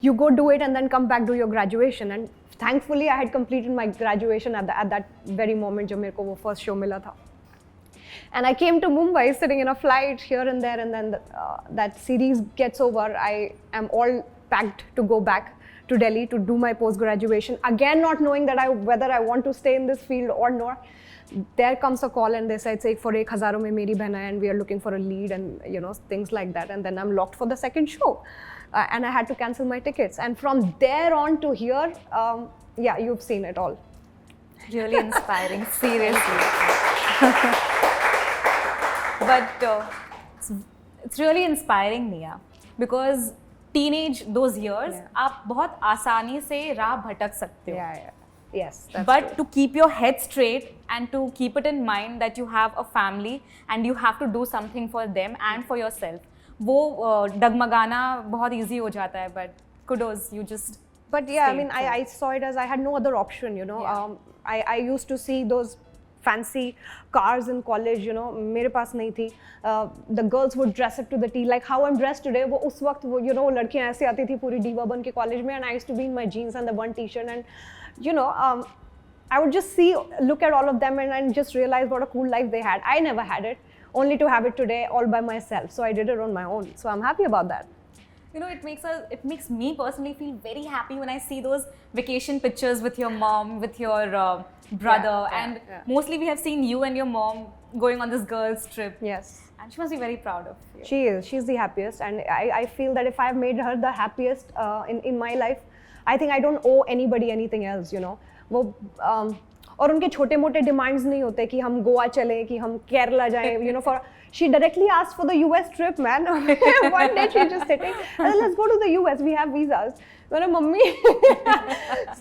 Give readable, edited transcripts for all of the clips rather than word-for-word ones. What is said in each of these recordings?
you go do it and then come back, do your graduation. And thankfully, I had completed my graduation at that very moment, जब मेरे को वो first show मिला था. And I came to Mumbai, sitting in a flight here and there, and then that series gets over. I am all packed to go back to Delhi to do my post-graduation. Again, not knowing that whether I want to stay in this field or not. There comes a call and they said, for ek hazaron mein meri behan hai and we are looking for a lead and things like that. And then I'm locked for the second show. And I had to cancel my tickets. And from there on to here, yeah, you've seen it all. Really inspiring, seriously. But it's really inspiring, Nia, because teenage those years, आप बहुत आसानी से राह भटक सकते हो. Yeah. Yes. But true. to keep your head straight and to keep it in mind that you have a family and you have to do something for them and for yourself, वो डगमगाना बहुत easy हो जाता है. But kudos, you just. But yeah, I mean, I saw it as I had no other option, Yeah. I used to see those fancy cars in college, मेरे पास नहीं थी. The girls would dress up to the T, like how I'm dressed today. वो उस वक्त वो लड़कियां ऐसे आती थी पूरी diva बन के college में, and I used to be in my jeans and the one t-shirt, and I would just look at all of them and just realize what a cool life they had. I never had it, only to have it today all by myself. So I did it on my own. So I'm happy about that. It makes me personally feel very happy when I see those vacation pictures with your mom, with your brother, and mostly we have seen you and your mom going on this girls' trip. Yes. And she must be very proud of you. She is. She's the happiest, and I feel that if I've made her the happiest in my life, I think I don't owe anybody anything else, वो और उनके छोटे मोटे demands नहीं होते कि हम गोवा चलें, कि हम केरला जाएं, for she directly asked for the US trip, man. One day she just sitting, let's go to the US, we have visas. Mummy.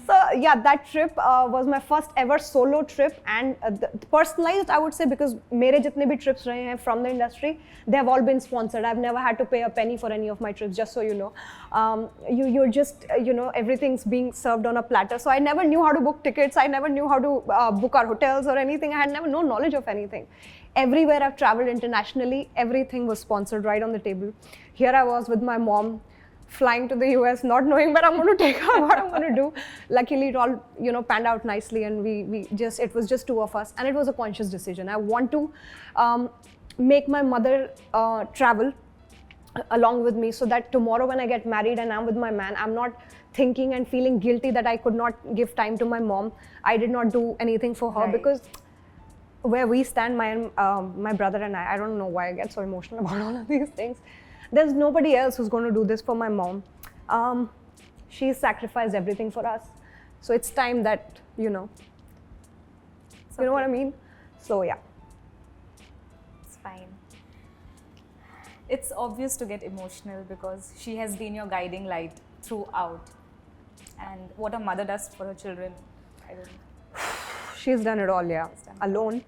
So yeah, that trip was my first ever solo trip, and personalized, I would say, because मेरे जितने भी trips रहे हैं from the industry, they have all been sponsored. I've never had to pay a penny for any of my trips, just so you know. You're just, everything's being served on a platter. So I never knew how to book tickets. I never knew how to book our hotels or anything. I had no knowledge of anything. Everywhere I've traveled internationally, everything was sponsored right on the table. Here I was with my mom, flying to the US, not knowing where I'm going to take her, what I'm going to do. Luckily, it all panned out nicely, and it was just two of us, and it was a conscious decision. I want to make my mother travel along with me, so that tomorrow when I get married and I'm with my man, I'm not thinking and feeling guilty that I could not give time to my mom. I did not do anything for her, because where we stand, my brother and I don't know why I get so emotional about all of these things. There's nobody else who's going to do this for my mom. She's sacrificed everything for us. So it's time that, you know what I mean? So yeah. It's fine. It's obvious to get emotional because she has been your guiding light throughout. And what a mother does for her children, I don't know. She's done it all, yeah, alone.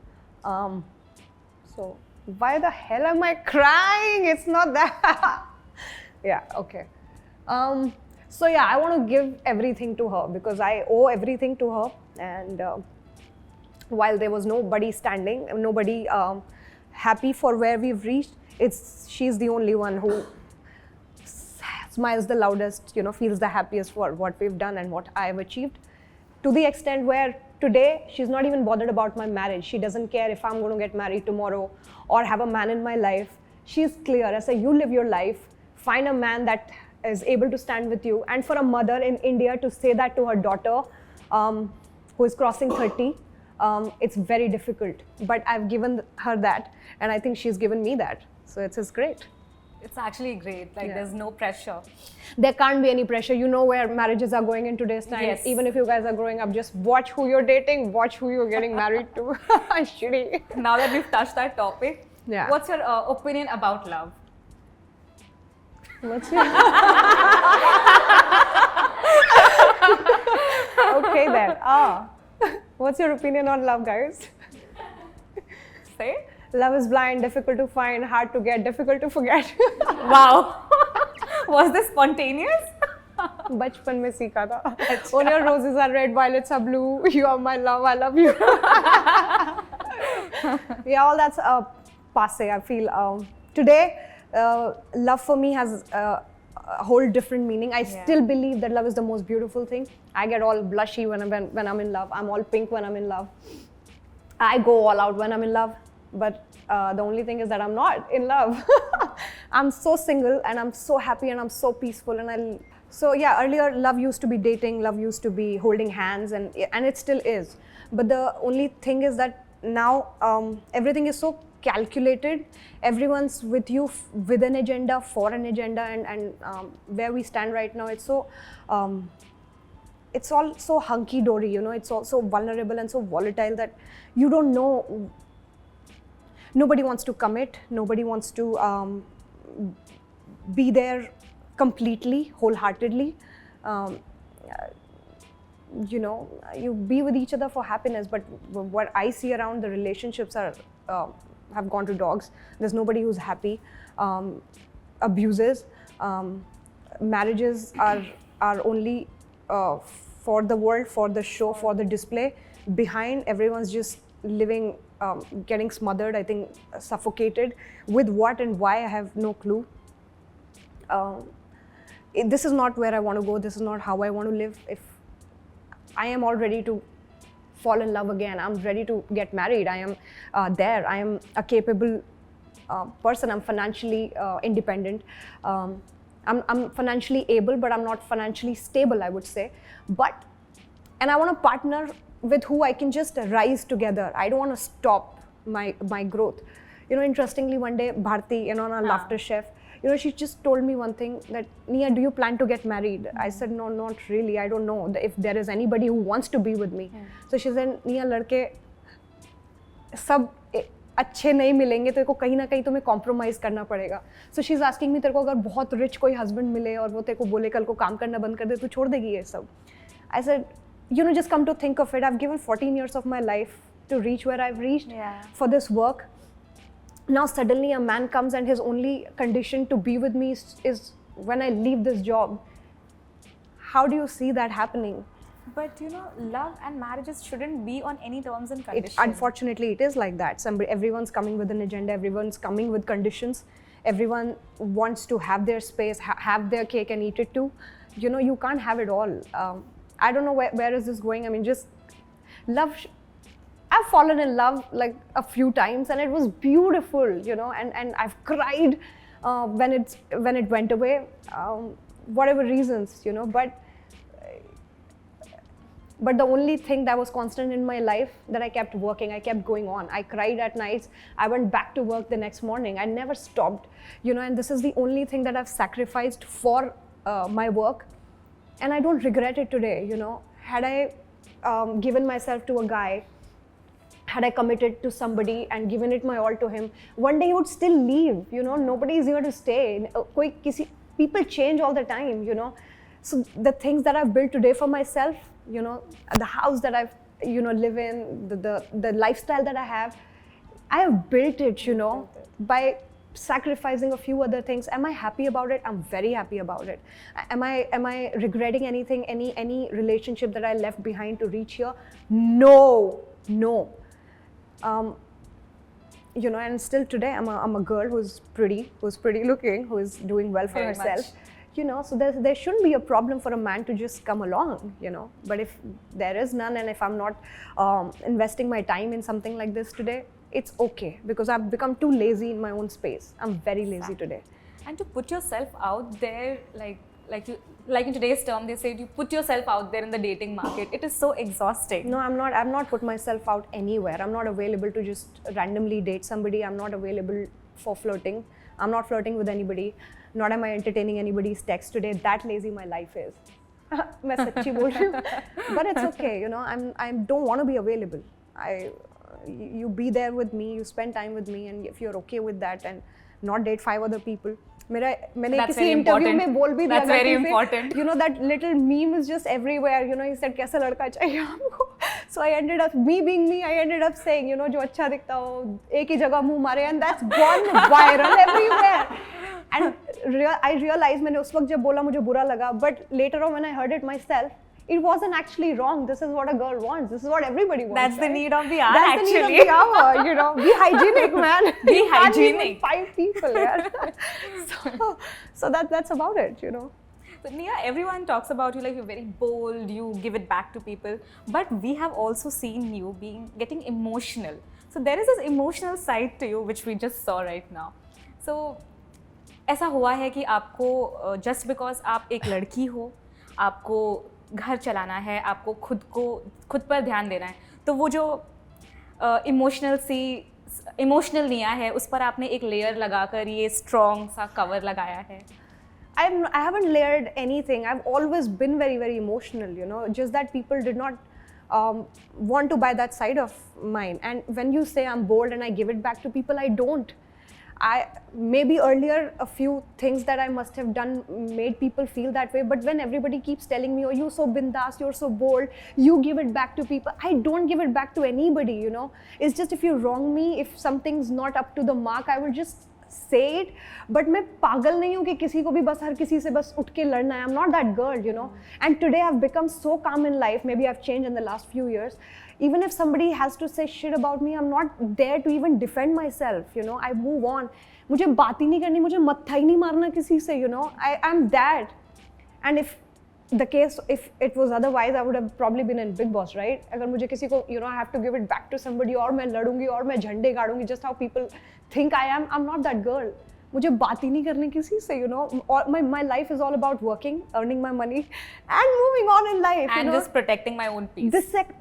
So why the hell am I crying? It's not that. Yeah, okay. So yeah, I want to give everything to her because I owe everything to her. And while there was nobody standing, nobody happy for where we've reached, she's the only one who smiles the loudest, feels the happiest for what we've done and what I've achieved. To the extent where today, she's not even bothered about my marriage. She doesn't care if I'm going to get married tomorrow or have a man in my life. She's clear. I say, you live your life, find a man that is able to stand with you. And for a mother in India to say that to her daughter, who is crossing 30, it's very difficult. But I've given her that, and I think she's given me that. So it's great. It's actually great. There's no pressure. There can't be any pressure. You know where marriages are going in today's time. Yes. Even if you guys are growing up, just watch who you're dating, watch who you're getting married to. Shitty. Now that we've touched that topic, what's your opinion about love? What's your... Okay then. What's your opinion on love, guys? Say? Love is blind, difficult to find, hard to get, difficult to forget. Wow. Was this spontaneous? बचपन में सीखा था. All your roses are red, violets are blue. You are my love, I love you. Yeah, all that's passe. I feel today, love for me has a whole different meaning. I still believe that love is the most beautiful thing. I get all blushy when I'm in love. I'm all pink when I'm in love. I go all out when I'm in love. But the only thing is that I'm not in love. I'm so single and I'm so happy and I'm so peaceful. So yeah, earlier love used to be dating, love used to be holding hands, and it still is. But the only thing is that now everything is so calculated. Everyone's with you with an agenda, for an agenda, and where we stand right now, it's so it's all so hunky-dory, you know. It's all so vulnerable and so volatile that you don't know. Nobody wants to commit. Nobody wants to be there completely, wholeheartedly. You know, you be with each other for happiness, but what I see around, the relationships are have gone to dogs. There's nobody who's happy. Abuses, marriages are only for the world, for the show, for the display. Behind, everyone's just living, getting smothered, I think, suffocated. With what and why, I have no clue. This is not where I want to go. This is not how I want to live. If I am all ready to fall in love again, I'm ready to get married. I am there. I am a capable person. I'm financially independent. I'm financially able, but I'm not financially stable, I would say. And I want a partner with who I can just rise together. I don't want to stop my growth. You know, interestingly, one day, Bharti, you know, on our Laughter Chef, you know, she just told me one thing, that, Nia, do you plan to get married? I said, no, not really. I don't know if there is anybody who wants to be with me. So she said, Nia, लड़के सब अच्छे नहीं मिलेंगे, तेरे को कहीं ना कहीं तुम्हें कॉम्प्रोमाइज करना पड़ेगा. So she's asking me, तेरे को अगर बहुत rich कोई husband मिले और वो तेरे को बोले कल को काम करना बंद कर दे, तू छोड़ देगी ये सब? I said, you know, just come to think of it, I've given 14 years of my life to reach where I've reached for this work. Now suddenly a man comes and his only condition to be with me is when I leave this job. How do you see that happening? But you know, love and marriages shouldn't be on any terms and conditions. Unfortunately, it is like that. Everyone's coming with an agenda, everyone's coming with conditions. Everyone wants to have their space, have their cake and eat it too. You know, you can't have it all. I don't know where is this going. I mean, just love. I've fallen in love like a few times and it was beautiful, you know, and I've cried when it went away, whatever reasons, you know, but the only thing that was constant in my life, that I kept working, I kept going on. I cried at nights, I went back to work the next morning, I never stopped, you know, and this is the only thing that I've sacrificed for my work, and I don't regret it today, you know. Had I given myself to a guy, had I committed to somebody and given it my all to him, one day he would still leave, you know. Nobody is here to stay. People change all the time, you know. So the things that I've built today for myself, you know, the house that I've, you know, live in, the lifestyle that I have built it, you know, by sacrificing a few other things. Am I happy about it? I'm very happy about it. Am I regretting anything, any relationship that I left behind to reach here? No. You know, and still today I'm a girl who's pretty looking, who is doing well for herself. You know, so there shouldn't be a problem for a man to just come along, you know. But if there is none, and if I'm not investing my time in something like this today, it's okay, because I've become too lazy in my own space. I'm very lazy today. And to put yourself out there, like in today's term, they say you put yourself out there in the dating market. It is so exhausting. No, I've not put myself out anywhere. I'm not available to just randomly date somebody. I'm not available for flirting. I'm not flirting with anybody. Not am I entertaining anybody's text today. That lazy my life is. मैं सच्ची बोल रही हूँ. But it's okay, you know. I don't want to be available. You be there with me. You spend time with me, and if you're okay with that, and not date 5 other people. मैंने किसी interview में बोल भी दिया. That's very important. You know, that little meme is just everywhere. You know, he said कैसा लड़का चाहिए आपको. So I ended up, me being me, I ended up saying, you know, जो अच्छा दिखता हो, एक ही जगह मुंह मारे, and that's gone viral everywhere. And I realized, मैंने उस वक्त जब बोला मुझे बुरा लगा, but later on when I heard it myself, it wasn't actually wrong. This is what a girl wants. This is what everybody wants. That's the right? need of the hour, That's actually. the need of the hour, you know. Be hygienic, man. Be You can't live with hygienic. 5 people, yeah. so that's about it, you know. So Nia, everyone talks about you like you're very bold, you give it back to people, but we have also seen you getting emotional. So there is this emotional side to you which we just saw right now. So ऐसा हुआ है कि आपको just because आप एक लड़की हो, आपको घर चलाना है, आपको खुद पर ध्यान देना है, तो वो जो इमोशनल निया है उस पर आपने एक लेयर लगाकर ये स्ट्रॉन्ग सा कवर लगाया है. I haven't layered anything. I've always been very, very emotional, you know, just that people did not want to buy that side of mine. And when you say I'm bold and I give it back to people, I don't. Maybe earlier a few things that I must have done made people feel that way, but when everybody keeps telling me, oh, you're so bindas, you're so bold, you give it back to people, I don't give it back to anybody, you know. It's just if you wrong me, if something's not up to the mark, I will just say it. But मैं पागल नहीं हूँ कि किसी को भी बस हर किसी से बस उठ के लड़ना है. I'm not that girl, you know. And today I've become so calm in life. Maybe I've changed in the last few years. Even if somebody has to say shit about me, I'm not there to even defend myself, you know. I move on. मुझे बात ही नहीं करनी, मुझे मत्था ही नहीं मारना किसी से, you know. I'm that. And if it was otherwise, I would have probably been in Bigg Boss, right? अगर मुझे किसी को, you know, I have to give it back to somebody और मैं लड़ूंगी और मैं झंडे गाड़ूंगी, just how people think I am. I'm not that girl. मुझे बात ही नहीं करनी किसी से, you know. My life is all about working, earning my money, and moving on in life. And you know? just protecting my own peace.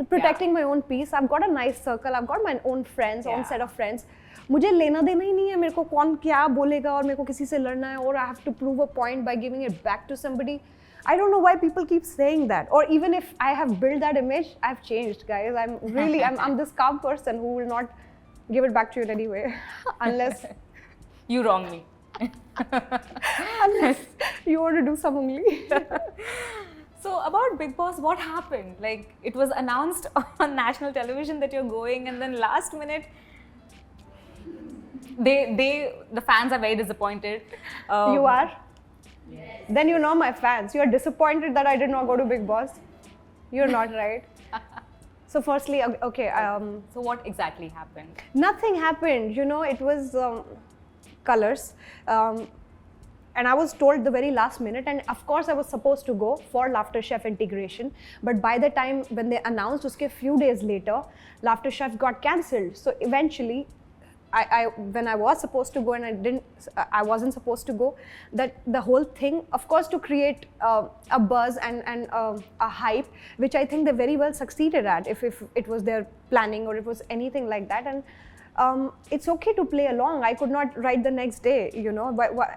Protecting my own peace. I've got a nice circle. I've got my own friends, own set of friends. मुझे लेना देना ही नहीं है मेरे को कौन क्या बोलेगा और मेरे को किसी से लड़ना है और I have to prove a point by giving it back to somebody. I don't know why people keep saying that. Or even if I have built that image, I've changed, guys. I'm this calm person who will not give it back to you in any way. Unless you wrong me. Unless you want to do some only. So about Bigg Boss, what happened? Like it was announced on national television that you're going, and then last minute, the fans are very disappointed. You are? Yes. Then you know my fans. You're disappointed that I did not go to Bigg Boss. You're not, right? So firstly, okay. So what exactly happened? Nothing happened. You know, it was colors. And I was told the very last minute, and of course I was supposed to go for Laughter Chef integration. But by the time when they announced, uske few days later, Laughter Chef got cancelled. So eventually, when I was supposed to go and I wasn't supposed to go, that the whole thing, of course, to create a buzz and a hype, which I think they very well succeeded at, if it was their planning or it was anything like that. And it's okay to play along. I could not write the next day, you know.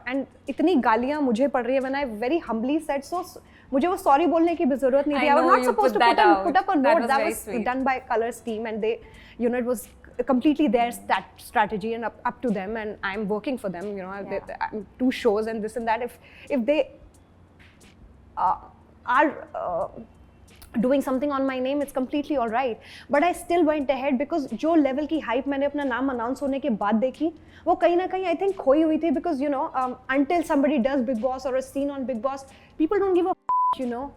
And इतनी गालियाँ मुझे पड़ रही है when I very humbly said so. मुझे वो sorry बोलने की भी ज़रूरत नहीं थी. I was not supposed to put up a note. That was done by Colors team, and they, you know, it was completely their strategy and up to them, and I'm working for them, you know. I'm 2 shows and this and that. If they are doing something on my name, it's completely all right. But I still went ahead because जो level की hype मैंने अपना नाम announce होने के बाद देखी, वो कहीं ना कहीं I think खोई हुई थी, because you know, until somebody does Bigg Boss or a scene on Bigg Boss, people don't give a you know.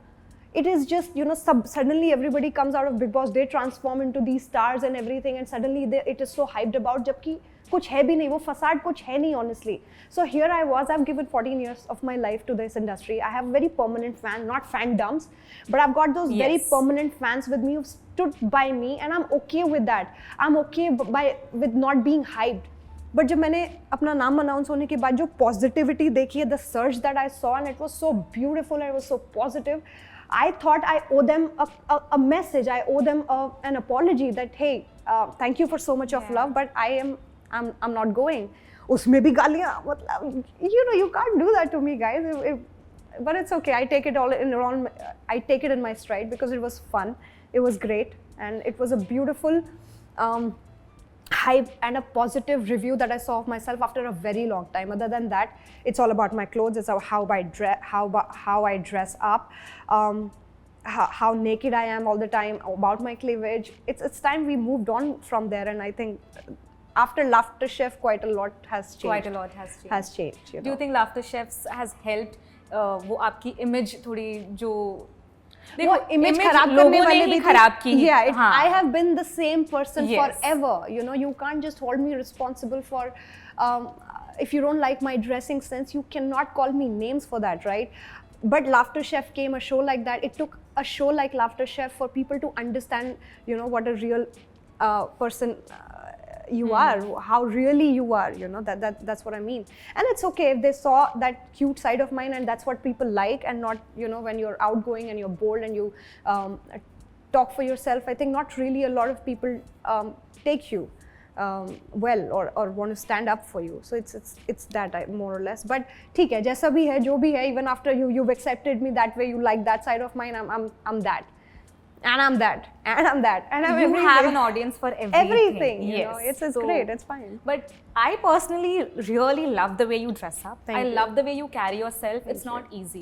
It is just, you know, suddenly everybody comes out of Bigg Boss, they transform into these stars and everything, and suddenly it is so hyped about, जबकि कुछ है भी नहीं, वो facade कुछ है नहीं, honestly. So here I was, I've given 14 years of my life to this industry. I have very permanent fans, not fandoms, but I've got those very permanent fans with me who've stood by me, and I'm okay with that. I'm okay with not being hyped. But जब मैंने अपना नाम announce होने के बाद जो positivity देखी है, the surge that I saw, and it was so beautiful and it was so positive, I thought I owe them a message. I owe them an apology that, hey, thank you for so much of love, but I'm not going. उसमें भी गालियाँ, मतलब, you know, you can't do that to me, guys. But it's okay. I take it in my stride because it was fun. It was great, and it was a beautiful hype and a positive review that I saw of myself after a very long time. Other than that, it's all about my clothes. It's how I dress up, how naked I am all the time, about my cleavage. It's time we moved on from there, and I think after Laughter Chef, quite a lot has changed. Quite a lot has changed. You know? Do you think Laughter Chefs has helped वो आपकी image थोड़ी जो वो image खराब करने लोगों ने वाले ही भी खराब की। Yeah, हाँ. I have been the same person Yes. forever. You know, you can't just hold me responsible for. If you don't like my dressing sense, you cannot call me names for that, right? But Laughter Chef came, a show like that. It took a show like Laughter Chef for people to understand, you know, what a real person you are, how really you are, you know, that's what I mean. And it's okay if they saw that cute side of mine and that's what people like, and not, you know, when you're outgoing and you're bold and you talk for yourself. I think not really a lot of people take you well or want to stand up for you. So it's that more or less. But ठीक है, जैसा भी है, जो भी है, even after you've accepted me that way, you like that side of mine, I'm that. And I'm that, and I'm that, and I'm You everything. have an audience for everything. Everything, you yes. know, it's So, great, it's fine. But I personally really love the way you dress up. Thank I you. love the way you carry yourself. It's not easy.